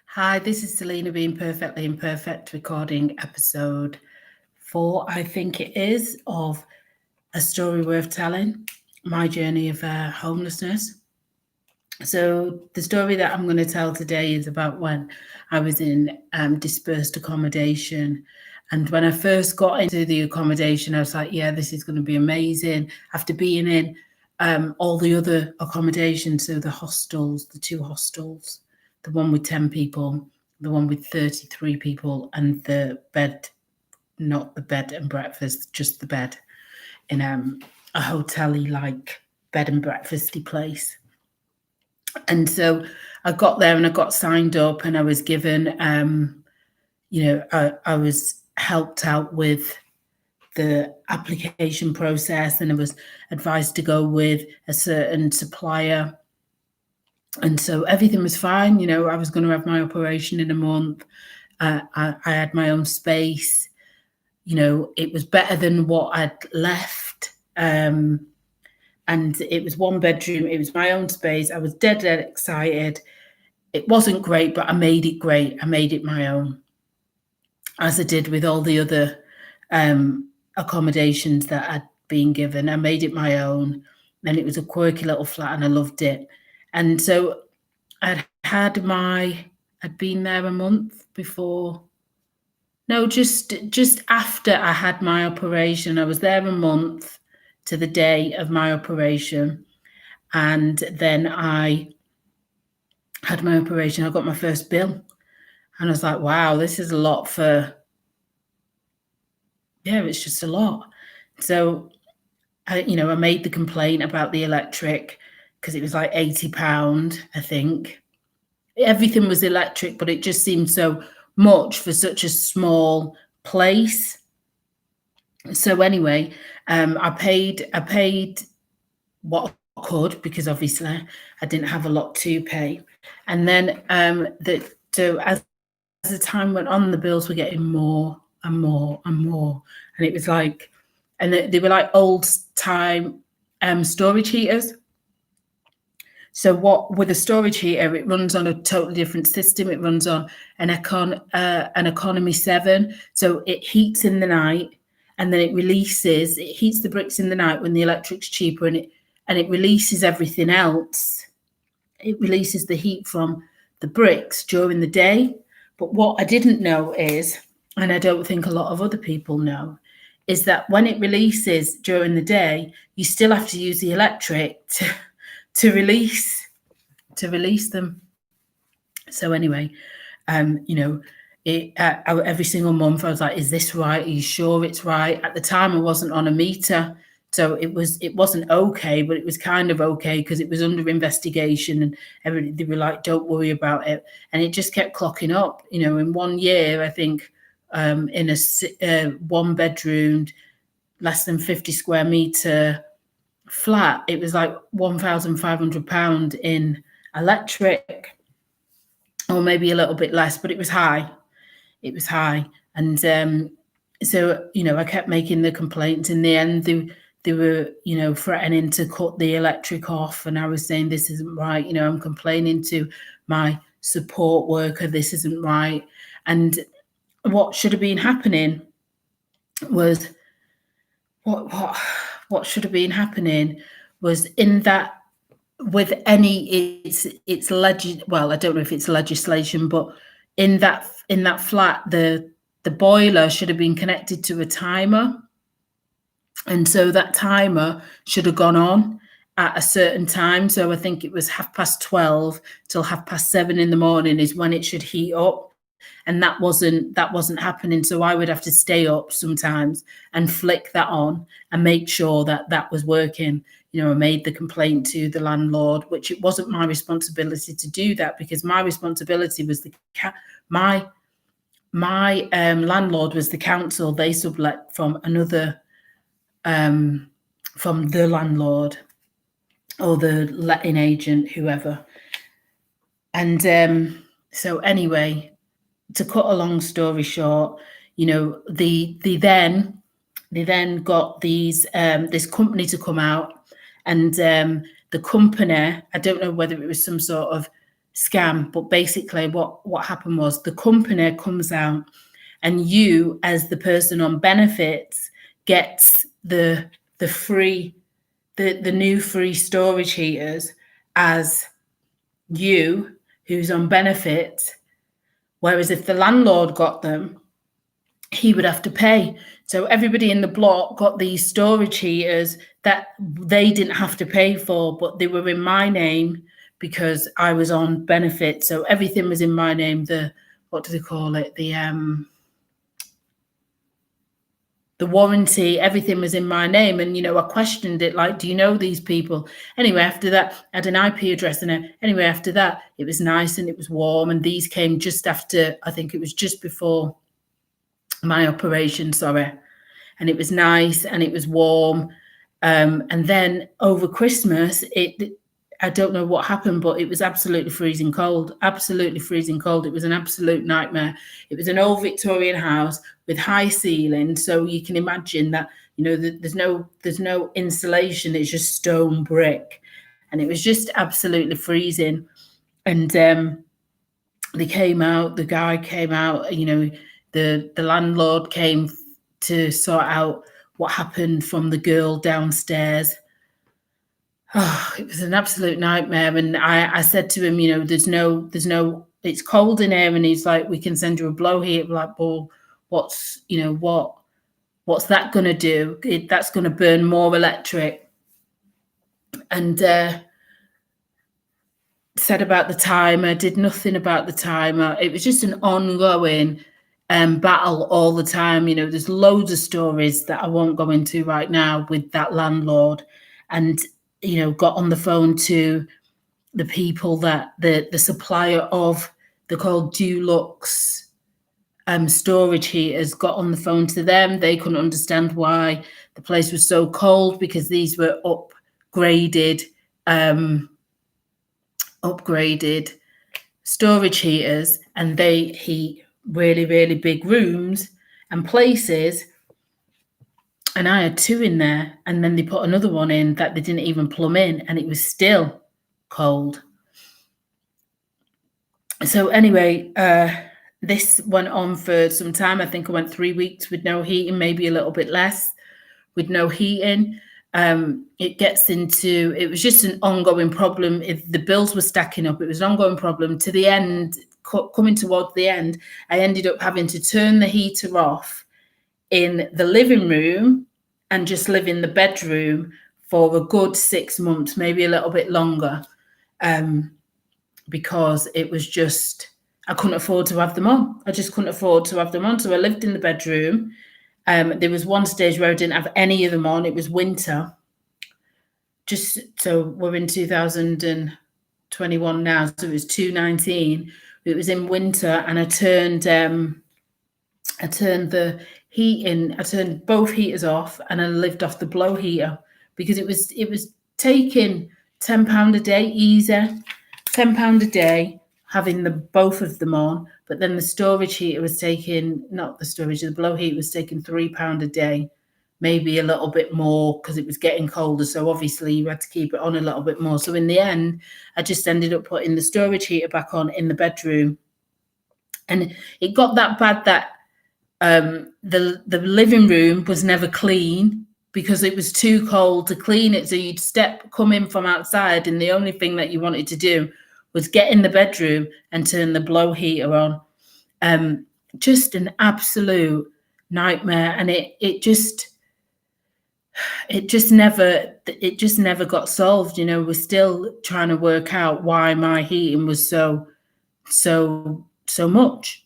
Hi, this is Selena being perfectly imperfect, recording episode 4, I think it is, of A Story Worth Telling, my journey of homelessness. So, the story that I'm going to tell today is about when I was in dispersed accommodation. And when I first got into the accommodation, I was like, yeah, this is going to be amazing. After being in all the other accommodations, so the hostels, the 2 hostels, the one with 10 people, the one with 33 people, and the bed, not the bed and breakfast, just the bed in a hotel-y like bed and breakfasty place. And so I got there and I got signed up and I was given, I was helped out with the application process and I was advised to go with a certain supplier. And so everything was fine. I was going to have my operation in a month. I had my own space. It was better than what I'd left. And it was 1 bedroom. It was my own space. I was dead excited. It wasn't great, but I made it great. I made it my own, as I did with all the other accommodations that I'd been given. I made it my own. And it was a quirky little flat and I loved it. And so I'd been there a month before. No, just after I had my operation. I was there a month to the day of my operation. And then I had my operation. I got my first bill. And I was like, wow, this is a lot it's just a lot. So I made the complaint about the electric because it was like £80, I think. Everything was electric, but it just seemed so much for such a small place. So anyway, I paid what I could because obviously I didn't have a lot to pay. And then so as the time went on, the bills were getting more and more and more. And it was like, and they were like old time storage heaters. So what with a storage heater, it runs on a totally different system. It runs on an economy 7. So it heats in the night and then it heats the bricks in the night when the electric's cheaper and it releases everything else. It releases the heat from the bricks during the day. But what I didn't know is, and I don't think a lot of other people know, is that when it releases during the day, you still have to use the electric to release them. So anyway, every single month I was like, is this right? Are you sure it's right? At the time I wasn't on a meter, so it wasn't okay, but it was kind of okay because it was under investigation and they were like, don't worry about it. And it just kept clocking up. In 1 year, I think in a 1 bedroom, less than 50 square meter flat, it was like £1,500 in electric, or maybe a little bit less, but it was high. And so I kept making the complaints. In the end, they were threatening to cut the electric off, and I was saying this isn't right. I'm complaining to my support worker, this isn't right. And what should have been happening was what should have been happening was in that, with any, well, I don't know if it's legislation, but in that flat, the boiler should have been connected to a timer, and so that timer should have gone on at a certain time. So I think it was 12:30 till 7:30 in the morning is when it should heat up, and that wasn't happening. So I would have to stay up sometimes and flick that on and make sure that was working. I made the complaint to the landlord, which it wasn't my responsibility to do that, because my responsibility was my landlord was the council. They sublet from another, from the landlord or the letting agent, whoever. And so anyway, to cut a long story short, they then got this company to come out, and the company, I don't know whether it was some sort of scam. But basically what happened was the company comes out, and you, as the person on benefits, gets the free, the new free storage heaters as you, who's on benefits. Whereas if the landlord got them, he would have to pay. So everybody in the block got these storage heaters that they didn't have to pay for, but they were in my name because I was on benefit. So everything was in my name. The, what do they call it? The warranty, everything was in my name. And, you know, I questioned it, like, do you know these people? Anyway, after that, I had an IP address. And anyway, after that, it was nice and it was warm. And these came just after, I think it was just before my operation, sorry. And it was nice and it was warm. And then over Christmas, I don't know what happened, but it was absolutely freezing cold. Absolutely freezing cold. It was an absolute nightmare. It was an old Victorian house with high ceilings, so you can imagine that, you know, there's no insulation. It's just stone brick, and it was just absolutely freezing. And they came out. The guy came out. You know, the landlord came to sort out what happened from the girl downstairs. Oh, it was an absolute nightmare. And I said to him, you know, there's no, it's cold in here. And he's like, we can send you a blow heat. Like, well, what's that going to do? That's going to burn more electric. And said about the timer, did nothing about the timer. It was just an ongoing battle all the time. You know, there's loads of stories that I won't go into right now with that landlord. And you know, got on the phone to the people that the supplier of, they're called Dulux storage heaters, got on the phone to them. They couldn't understand why the place was so cold, because these were upgraded storage heaters, and they heat really, really big rooms and places. And I had two in there, and then they put another one in that they didn't even plumb in, and it was still cold. So anyway, this went on for some time. I think I went 3 weeks with no heating, maybe a little bit less with no heating. It was just an ongoing problem. If the bills were stacking up, it was an ongoing problem. To the end, coming towards the end, I ended up having to turn the heater off in the living room and just live in the bedroom for a good 6 months, maybe a little bit longer, because it was just, I couldn't afford to have them on. I just couldn't afford to have them on. So I lived in the bedroom. There was one stage where I didn't have any of them on. It was winter. So we're in 2021 now. So it was 2019. It was in winter, and I turned the heating, I turned both heaters off, and I lived off the blow heater, because it was taking £10 a day, easy, £10 a day, having both of them on. But then the storage heater was taking, not the storage, the blow heater was taking £3 a day, maybe a little bit more, because it was getting colder. So obviously you had to keep it on a little bit more. So in the end, I just ended up putting the storage heater back on in the bedroom. And it got that bad that the living room was never clean, because it was too cold to clean it. So you'd come in from outside, and the only thing that you wanted to do was get in the bedroom and turn the blow heater on. Just an absolute nightmare. And it just never got solved. You know, we're still trying to work out why my heating was so much.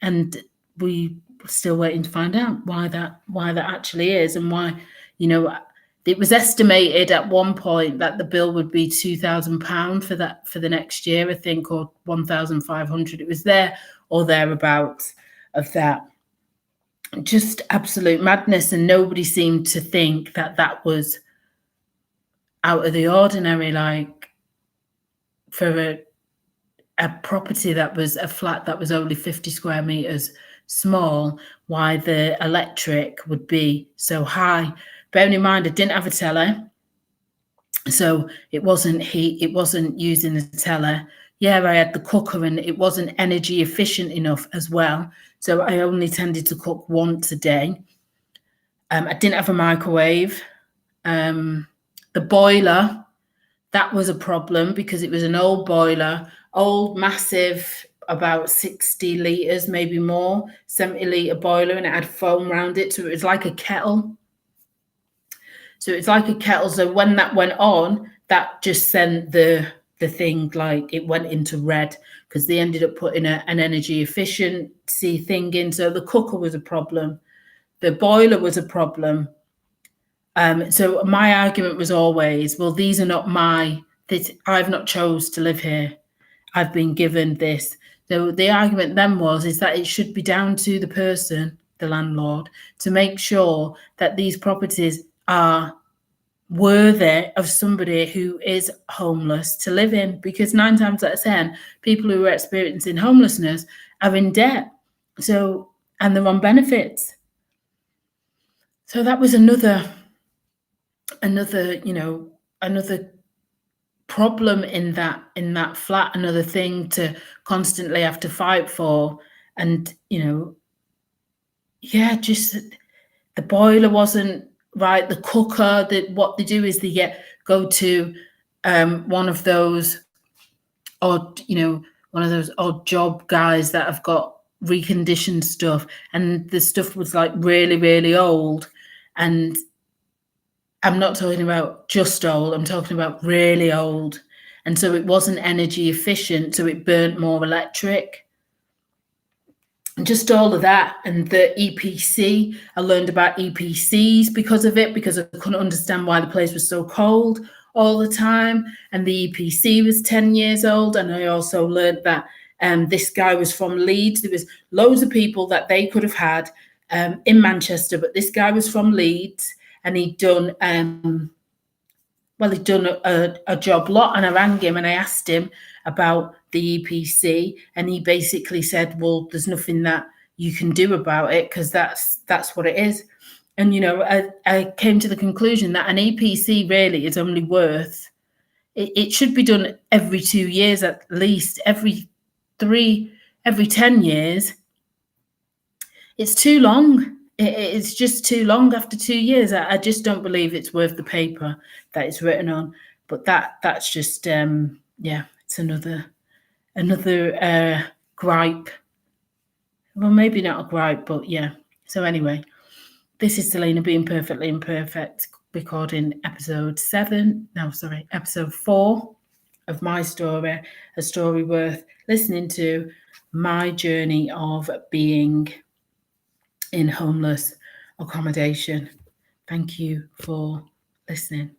And we still waiting to find out why that actually is, and why, you know, it was estimated at one point that the bill would be £2,000 for the next year, I think, or 1,500. It was there or thereabouts of that. Just absolute madness, and nobody seemed to think that was out of the ordinary. Like, for a property that was a flat that was only 50 square meters small, why the electric would be so high. Bearing in mind, I didn't have a telly, so it wasn't using the telly yeah, I had the cooker and it wasn't energy efficient enough as well. So I only tended to cook once a day. I didn't have a microwave. The boiler, that was a problem because it was an old boiler, old, massive, about 60 litres, maybe more, 70-litre boiler, and it had foam around it. So it was like a kettle. So when that went on, that just sent the thing, like it went into red because they ended up putting an energy efficiency thing in. So the cooker was a problem. The boiler was a problem. So my argument was always, well, these are not I've not chose to live here. I've been given this. So the argument then is that it should be down to the person, the landlord, to make sure that these properties are worthy of somebody who is homeless to live in, because 9 times out of 10 people who are experiencing homelessness are in debt, and they're on benefits. So that was another problem in that flat, another thing to constantly have to fight for. And just the boiler wasn't right, the cooker, what they do is they go to one of those odd job guys that have got reconditioned stuff, and the stuff was like really, really old. And I'm not talking about just old, I'm talking about really old. And so it wasn't energy efficient, so it burnt more electric. And just all of that. And the EPC, I learned about EPCs because of it, because I couldn't understand why the place was so cold all the time. And the EPC was 10 years old. And I also learned that this guy was from Leeds. There was loads of people that they could have had in Manchester, but this guy was from Leeds, and he'd done a job lot. And I rang him and I asked him about the EPC, and he basically said, well, there's nothing that you can do about it because that's what it is. And I came to the conclusion that an EPC really is only worth, it should be done every 2 years at least. Every 10 years, it's too long. It's just too long. After 2 years, I just don't believe it's worth the paper that it's written on. But that's just it's another gripe. Well, maybe not a gripe, but yeah. So anyway, this is Selena being perfectly imperfect, recording episode 4 of my story, a story worth listening to, my journey of being in homeless accommodation. Thank you for listening.